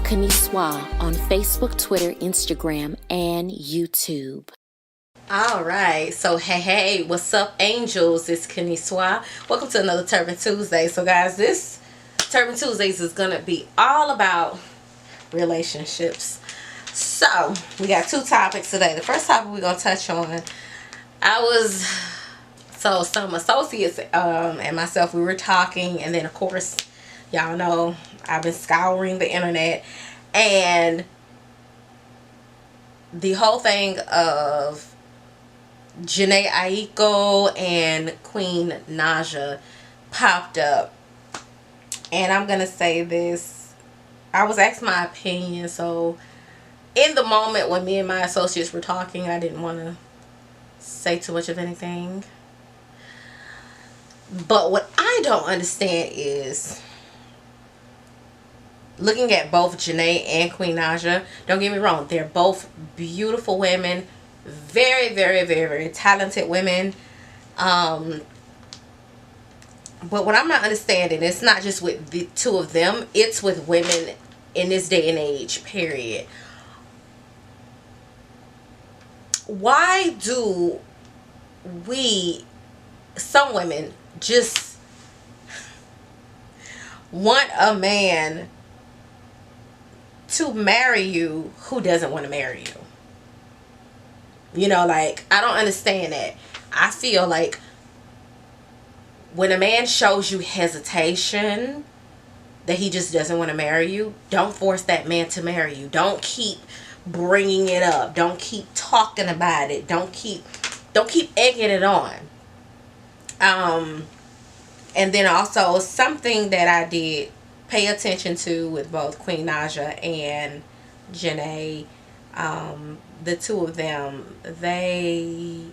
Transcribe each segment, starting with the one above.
Kaniswa on Facebook, Twitter, Instagram, and YouTube. All right, so hey, what's up, angels? It's Kaniswa. Welcome to another Turban Tuesday. So guys, this Turban Tuesdays is gonna be all about relationships. So we got two topics today. The first topic we're gonna touch on, some associates and myself, we were talking, and then of course y'all know I've been scouring the internet, and the whole thing of Jhené Aiko and Queen Naija popped up. And I'm gonna say this, I was asked my opinion, so in the moment when me and my associates were talking, I didn't want to say too much of anything. But what I don't understand is, looking at both Jhené and Queen Naija, don't get me wrong, they're both beautiful women, very, very, very, very talented women. But what I'm not understanding, it's not just with the two of them, it's with women in this day and age, period. Why do some women just want a man to marry you who doesn't want to marry you? You know, like, I don't understand that. I feel like when a man shows you hesitation, that he just doesn't want to marry you, don't force that man to marry you. Don't keep bringing it up. Don't keep talking about it. Don't keep egging it on. And then also something that I did pay attention to with both Queen Naija and Jhené, the two of them, they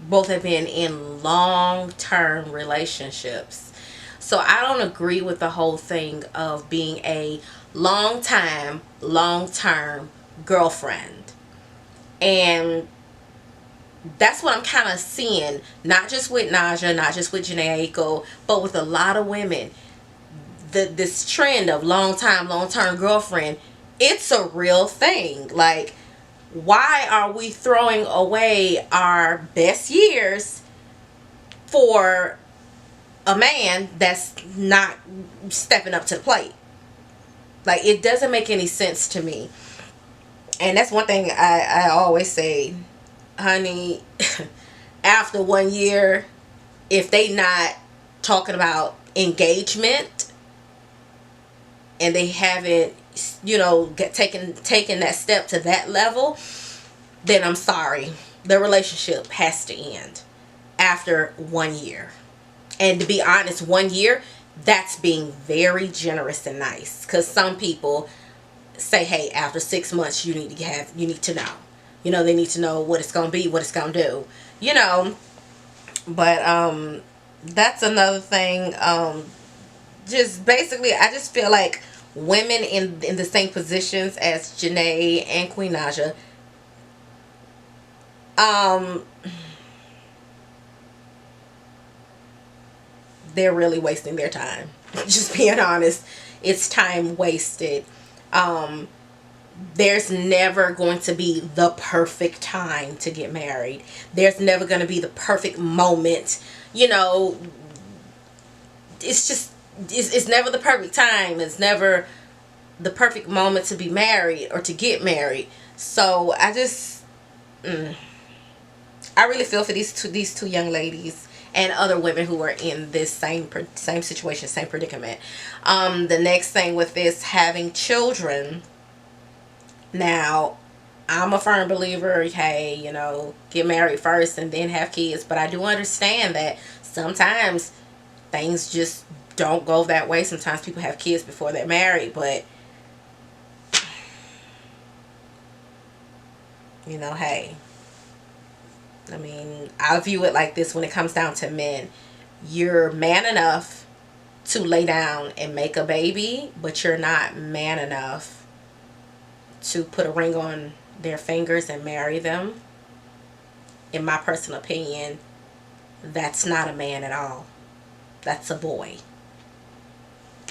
both have been in long-term relationships. So I don't agree with the whole thing of being a long-term girlfriend. And that's what I'm kind of seeing, not just with Naija, not just with Jhené Aiko, but with a lot of women. This trend of long-term girlfriend, it's a real thing. Like, why are we throwing away our best years for a man that's not stepping up to the plate? Like, it doesn't make any sense to me. And that's one thing I always say, honey, after 1 year, if they not talking about engagement and they haven't, you know, taken that step to that level, then I'm sorry, the relationship has to end after 1 year. And to be honest, 1 year, that's being very generous and nice, because some people say, hey, after 6 months you need to know, you know, they need to know what it's gonna be, what it's gonna do, you know. But that's another thing. Just basically, I just feel like women in the same positions as Jhené and Queen Naija, they're really wasting their time. Just being honest, it's time wasted. There's never going to be the perfect time to get married. There's never going to be the perfect moment. You know, it's never the perfect time. It's never the perfect moment to be married or to get married. So I just, I really feel for these two young ladies and other women who are in this same situation, same predicament. The next thing with this, having children. Now, I'm a firm believer, hey, you know, get married first and then have kids. But I do understand that sometimes things just don't go that way. Sometimes people have kids before they're married. But, you know, hey, I mean, I view it like this when it comes down to men. You're man enough to lay down and make a baby, but you're not man enough to put a ring on their fingers and marry them. In my personal opinion, that's not a man at all. That's a boy.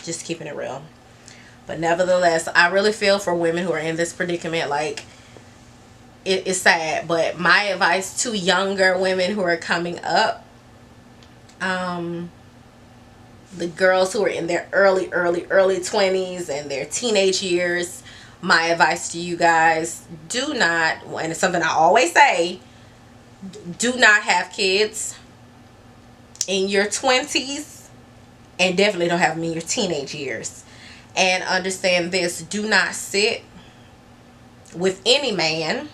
Just keeping it real. But nevertheless, I really feel for women who are in this predicament. Like, it's sad. But my advice to younger women who are coming up, the girls who are in their early 20s and their teenage years, my advice to you guys, do not, and it's something I always say, do not have kids in your 20s, and definitely don't have them in your teenage years. And understand this, do not sit with any man,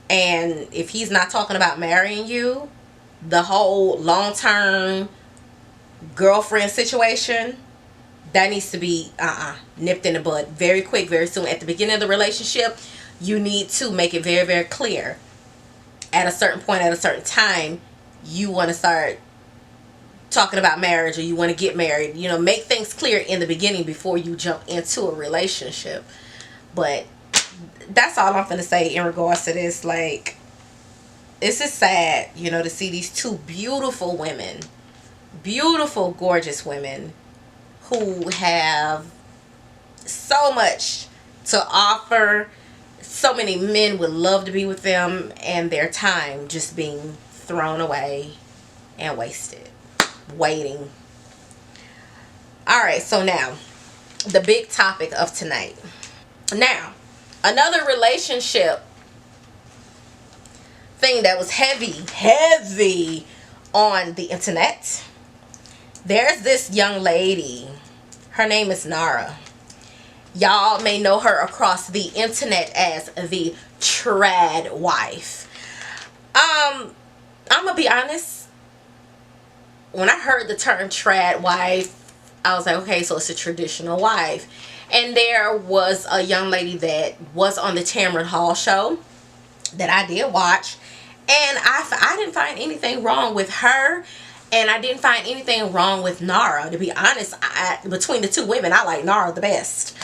and if he's not talking about marrying you, the whole long-term girlfriend situation, that needs to be nipped in the bud very quick, very soon. At the beginning of the relationship, you need to make it very, very clear. At a certain point, at a certain time, you want to start talking about marriage, or you want to get married. You know, make things clear in the beginning before you jump into a relationship. But that's all I'm gonna say in regards to this. Like, it's just sad, you know, to see these two beautiful women, beautiful, gorgeous women who have so much to offer. So many men would love to be with them, and their time just being thrown away and wasted waiting. Alright, so now the big topic of tonight. Now, another relationship thing that was heavy on the internet. There's this young lady. Her name is Nara. Y'all may know her across the internet as the trad wife. I'm gonna be honest. When I heard the term trad wife, I was like, okay, so it's a traditional wife. And there was a young lady that was on the Tamron Hall show that I did watch, and I didn't find anything wrong with her, and I didn't find anything wrong with Nara. To be honest, between the two women, I like Nara the best.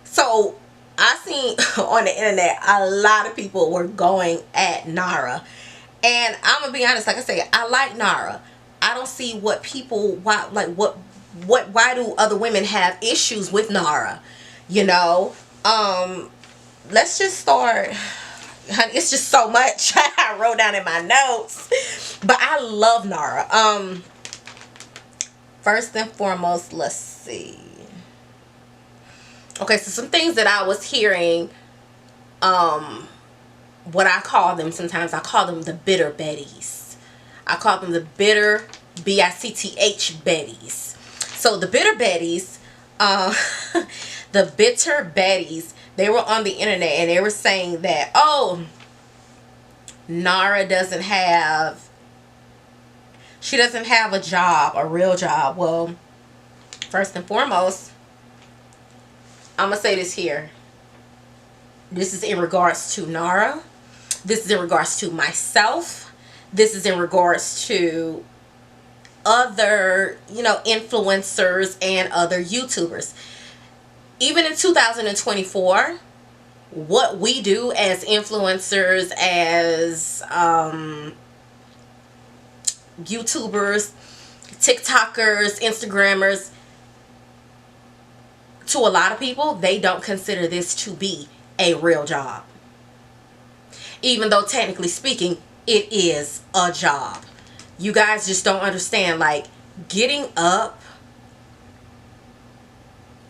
So I seen on the internet a lot of people were going at Nara, and I'm gonna be honest. Like I say, I like Nara. I don't see what people why do other women have issues with Nara? You know, let's just start. Honey, it's just so much I wrote down in my notes, but I love Nara. First and foremost, let's see. Okay, so some things that I was hearing, what I call them, sometimes I call them the bitter Bettys. I call them the bitter B-I-C-T-H Bettys. So the bitter Bettys, the bitter Bettys, they were on the internet and they were saying that, oh, Nara doesn't have a job, a real job. Well, first and foremost, I'm going to say this here. This is in regards to Nara. This is in regards to myself. This is in regards to other, influencers and other YouTubers. Even in 2024, what we do as influencers, as YouTubers, TikTokers, Instagrammers, to a lot of people, they don't consider this to be a real job. Even though technically speaking, it is a job. You guys just don't understand, like, getting up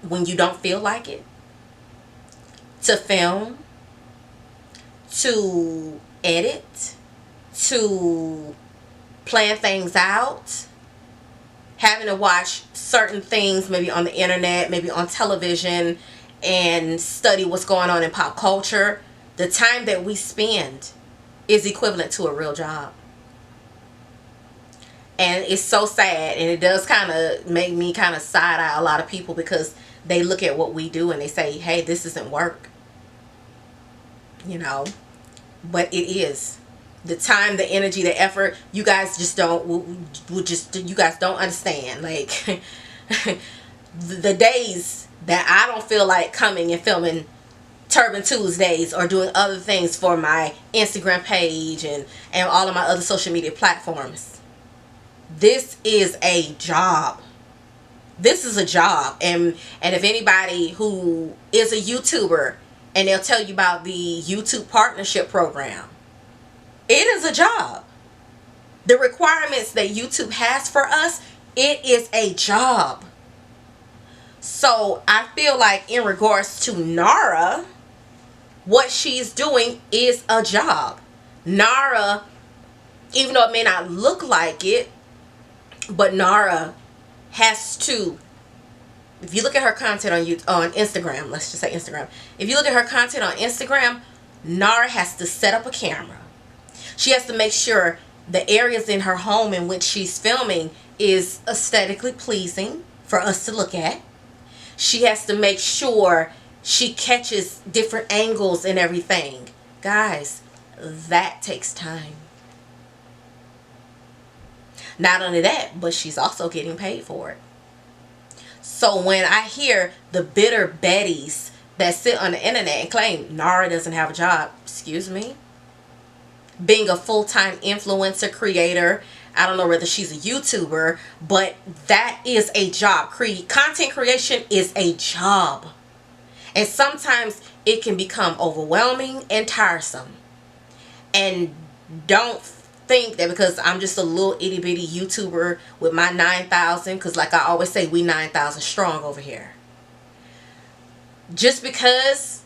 when you don't feel like it, to film, to edit, to plan things out, having to watch certain things maybe on the internet, maybe on television, and study what's going on in pop culture. The time that we spend is equivalent to a real job. And it's so sad, and it does kind of make me kind of side-eye a lot of people, because they look at what we do and they say, hey, this isn't work. But it is. The time, the energy, the effort, you guys just you guys don't understand. Like, the days that I don't feel like coming and filming Turban Tuesdays or doing other things for my Instagram page and all of my other social media platforms. This is a job. This is a job. And if anybody who is a YouTuber, and they'll tell you about the YouTube partnership program, it is a job. The requirements that YouTube has for us, it is a job. So I feel like in regards to Nara, what she's doing is a job. Nara, even though it may not look like it, but Nara has to, if you look at her content on Instagram, let's just say Instagram. If you look at her content on Instagram, Nara has to set up a camera. She has to make sure the areas in her home in which she's filming is aesthetically pleasing for us to look at. She has to make sure she catches different angles and everything. Guys, that takes time. Not only that, but she's also getting paid for it. So when I hear the bitter Bettys that sit on the internet and claim Nara doesn't have a job, excuse me, being a full-time influencer creator, I don't know whether she's a YouTuber, but that is a job. Content creation is a job. And sometimes it can become overwhelming and tiresome. And don't think that because I'm just a little itty bitty YouTuber with my 9,000, because like I always say, we 9,000 strong over here. Just because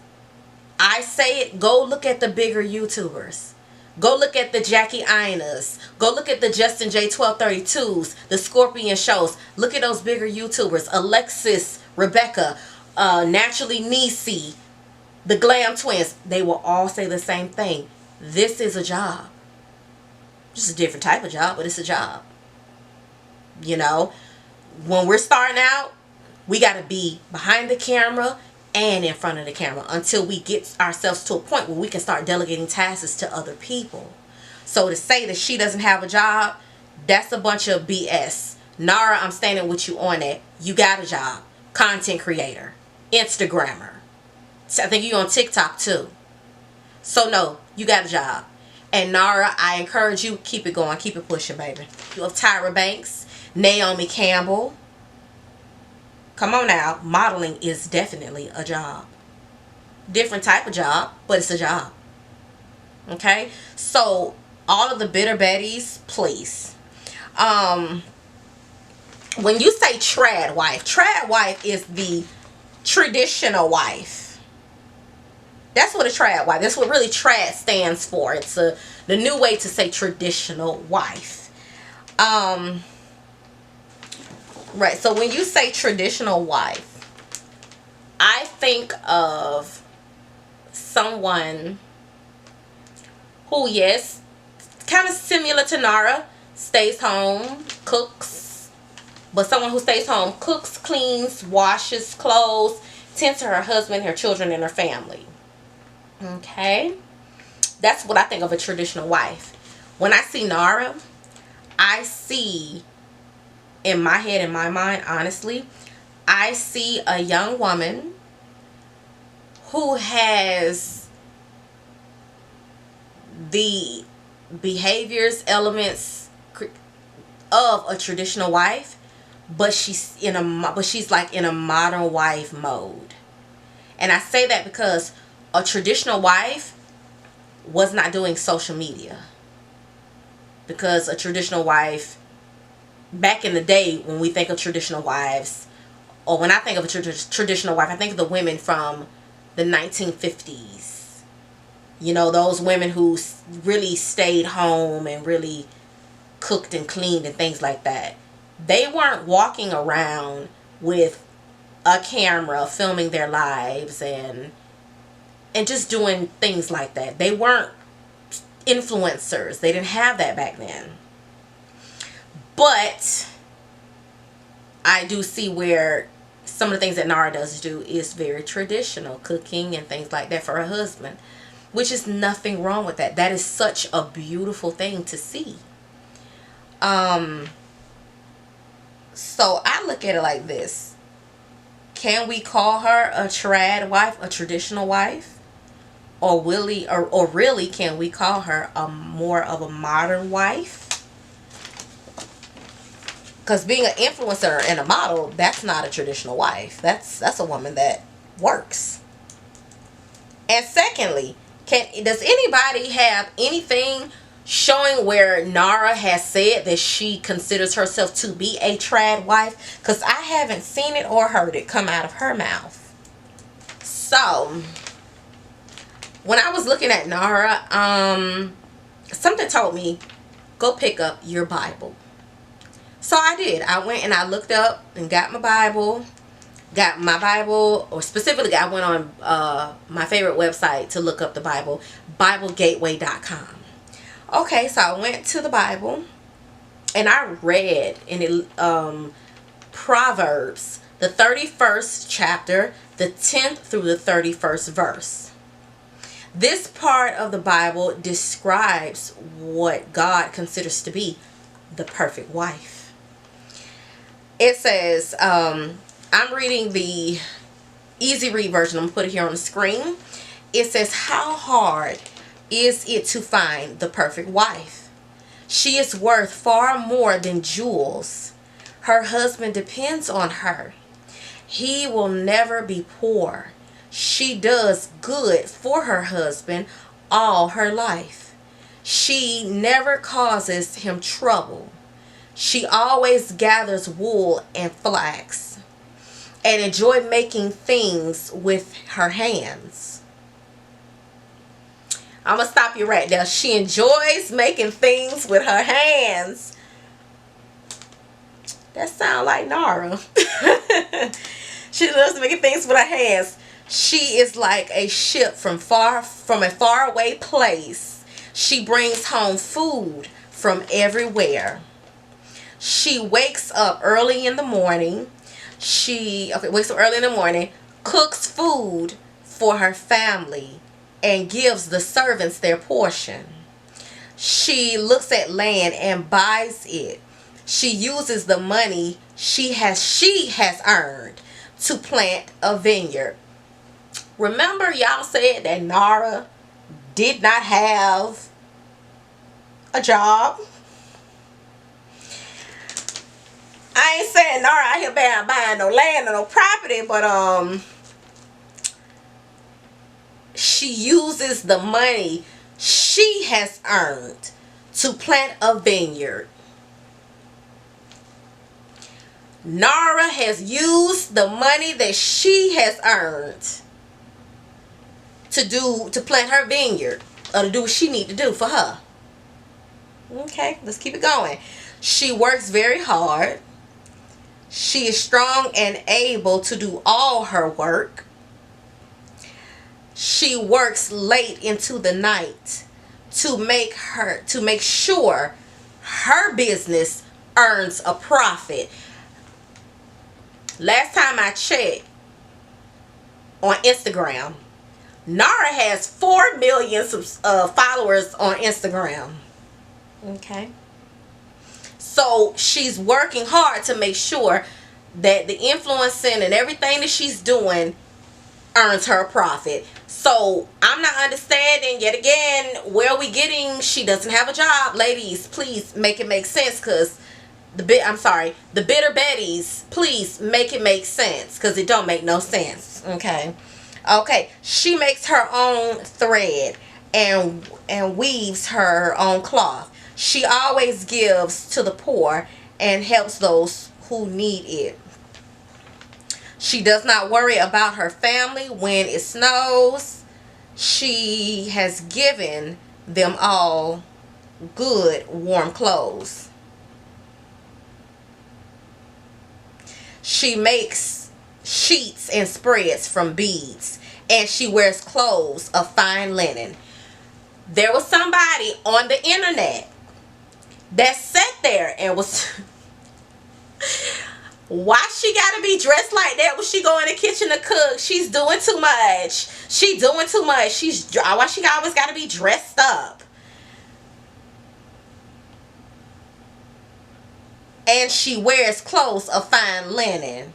I say it, go look at the bigger YouTubers. Go look at the Jackie Inas. Go look at the Justin J 1232s, the Scorpion shows. Look at those bigger YouTubers. Alexis, Rebecca, Naturally Nisi, the Glam Twins. They will all say the same thing. This is a job. Just a different type of job, but it's a job. You know, when we're starting out, we got to be behind the camera and in front of the camera until we get ourselves to a point where we can start delegating tasks to other people. So to say that she doesn't have a job, that's a bunch of BS. Nara, I'm standing with you on that. You got a job. Content creator. Instagrammer. I think you're on TikTok too. So no, you got a job. And Nara, I encourage you, keep it going. Keep it pushing, baby. You have Tyra Banks, Naomi Campbell. Come on now. Modeling is definitely a job. Different type of job, but it's a job. Okay? So, all of the bitter Bettys, please. When you say trad wife is the traditional wife. That's what a trad wife. That's what really trad stands for. It's the new way to say traditional wife. Right. So when you say traditional wife, I think of someone who, yes, kind of similar to Nara, stays home, cooks, but someone who stays home, cooks, cleans, washes clothes, tends to her husband, her children, and her family. Okay? That's what I think of a traditional wife. When I see Nara, I see, in my head, in my mind, honestly, I see a young woman who has the behaviors, elements of a traditional wife, but she's like in a modern wife mode. And I say that because a traditional wife was not doing social media. Because a traditional wife, back in the day, when we think of traditional wives, or when I think of a traditional wife, I think of the women from the 1950s. You know, those women who really stayed home and really cooked and cleaned and things like that. They weren't walking around with a camera filming their lives and just doing things like that. They weren't influencers. They didn't have that back then. But I do see where some of the things that Nara does do is very traditional, cooking and things like that for her husband, which is nothing wrong with that. That is such a beautiful thing to see. So I look at it like this. Can we call her a trad wife, a traditional wife? Or really can we call her a more of a modern wife? Because being an influencer and a model, that's not a traditional wife. That's a woman that works. And secondly, does anybody have anything showing where Nara has said that she considers herself to be a trad wife? Because I haven't seen it or heard it come out of her mouth. So, when I was looking at Nara, something told me, go pick up your Bible. So I did. I went and I looked up and got my Bible. Or specifically I went on my favorite website to look up the Bible, BibleGateway.com. Okay, so I went to the Bible and I read in it, Proverbs, the 31st chapter, the 10th through the 31st verse. This part of the Bible describes what God considers to be the perfect wife. It says, I'm reading the easy read version. I'm going to put it here on the screen. It says, how hard is it to find the perfect wife? She is worth far more than jewels. Her husband depends on her. He will never be poor. She does good for her husband all her life. She never causes him trouble. She always gathers wool and flax and enjoys making things with her hands. I'm going to stop you right there. She enjoys making things with her hands. That sounds like Nara. She loves making things with her hands. She is like a ship from a faraway place. She brings home food from everywhere. She wakes up early in the morning. Cooks food for her family, and gives the servants their portion. She looks at land and buys it. She uses the money she has earned to plant a vineyard. Remember, y'all said that Nara did not have a job? I ain't saying Nara out here buying no land or no property, but she uses the money she has earned to plant a vineyard. Nara has used the money that she has earned to plant her vineyard, or to do what she need to do for her. Okay, let's keep it going. She works very hard. She is strong and able to do all her work. She works late into the night to make sure her business earns a profit. Last time I checked on Instagram, Nara has 4 million followers on Instagram. Okay. So she's working hard to make sure that the influencing and everything that she's doing earns her a profit. So I'm not understanding yet again where we getting she doesn't have a job. Ladies, please make it make sense, because the bitter Betties, please make it make sense, because it don't make no sense. Okay, she makes her own thread and weaves her own cloth. She always gives to the poor and helps those who need it. She does not worry about her family when it snows. She has given them all good, warm clothes. She makes sheets and spreads from beads, and she wears clothes of fine linen. There was somebody on the internet that sat there and was why she gotta be dressed like that when she go in the kitchen to cook? She's doing too much. She doing too much. Why she always gotta be dressed up? And she wears clothes of fine linen.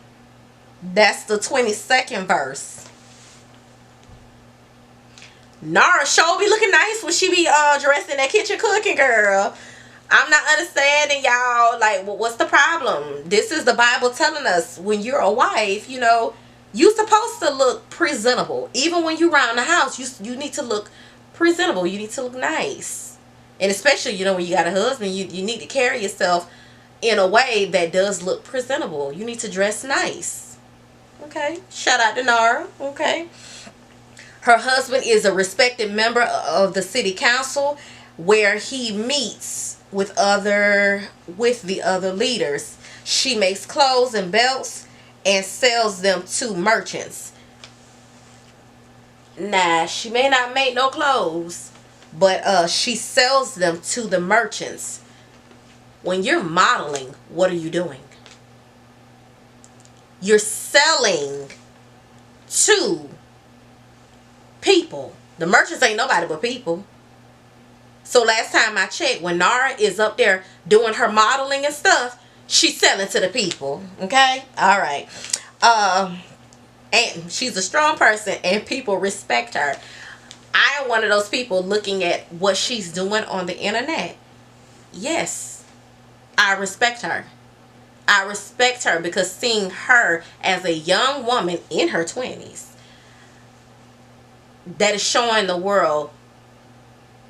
That's the 22nd verse. Nara sure be looking nice when she be dressed in that kitchen cooking, girl. I'm not understanding, y'all. Like, what's the problem? This is the Bible telling us when you're a wife, you're supposed to look presentable. Even when you're around the house, you need to look presentable. You need to look nice. And especially, when you got a husband, you need to carry yourself in a way that does look presentable. You need to dress nice. Okay? Shout out to Nara. Okay? Her husband is a respected member of the city council where he meets with the other leaders. She makes clothes and belts and sells them to merchants. Nah, she may not make no clothes, but she sells them to the merchants. When you're modeling, what are you doing? You're selling to people. The merchants ain't nobody but people. So last time I checked, when Nara is up there doing her modeling and stuff, she's selling to the people. Okay? Alright. And she's a strong person and people respect her. I am one of those people looking at what she's doing on the internet. Yes, I respect her. I respect her because seeing her as a young woman in her 20s that is showing the world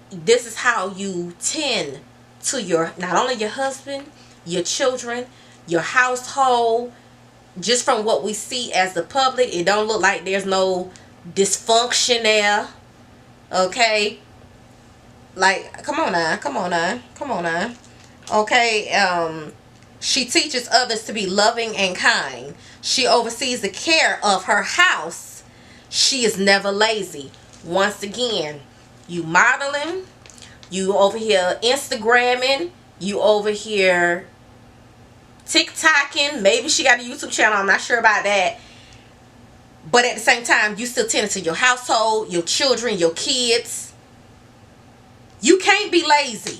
this is how you tend to not only your husband, your children, your household. Just from what we see as the public, it don't look like there's no dysfunction there. Okay? Like, come on now. Okay, she teaches others to be loving and kind. She oversees the care of her house. She is never lazy. Once again, you modeling, you over here Instagramming, you over here TikToking. Maybe she got a YouTube channel. I'm not sure about that. But at the same time, you still tend to your household, your children, your kids. You can't be lazy.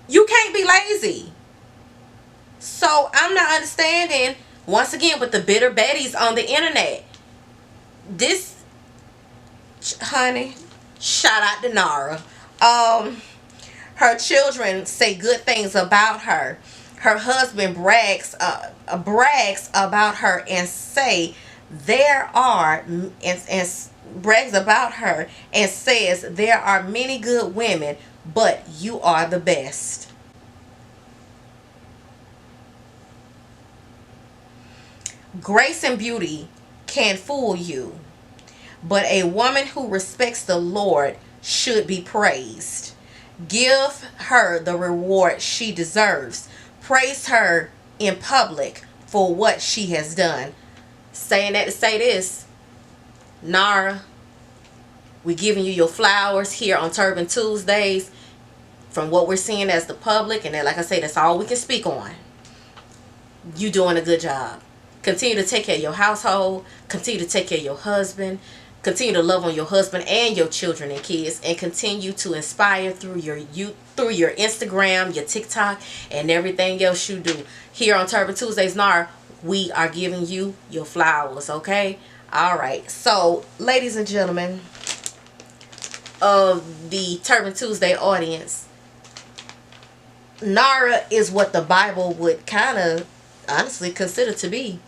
You can't be lazy. So I'm not understanding, once again, with the bitter Betties on the internet. This, honey, shout out to Nara. Her children say good things about her. Her husband brags about her and brags about her and says there are many good women, but you are the best. Grace and beauty can fool you, but a woman who respects the Lord should be praised. Give her the reward she deserves. Praise her in public for what she has done. Saying that to say this, Nara, we're giving you your flowers here on Turban Tuesdays. From what we're seeing as the public, and then, like I say, that's all we can speak on. You doing a good job. Continue to take care of your household. Continue to take care of your husband. Continue to love on your husband and your children and kids, and continue to inspire through your Instagram, your TikTok, and everything else you do. Here on Turban Tuesdays, Nara, we are giving you your flowers, okay? All right. So, ladies and gentlemen of the Turban Tuesday audience, Nara is what the Bible would kind of honestly consider to be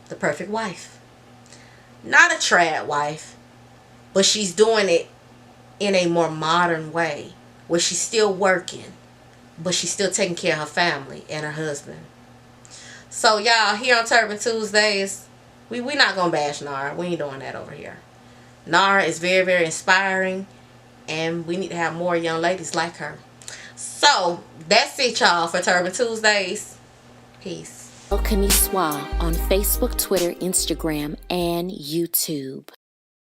the perfect wife. Not a trad wife, but she's doing it in a more modern way where she's still working, but she's still taking care of her family and her husband. So y'all, here on Turban Tuesdays, we not gonna bash Nara. We ain't doing that over here. Nara is very, very inspiring, and we need to have more young ladies like her. So that's it, y'all, for Turban Tuesdays. Peace. Kaniswa on Facebook, Twitter, Instagram, and YouTube.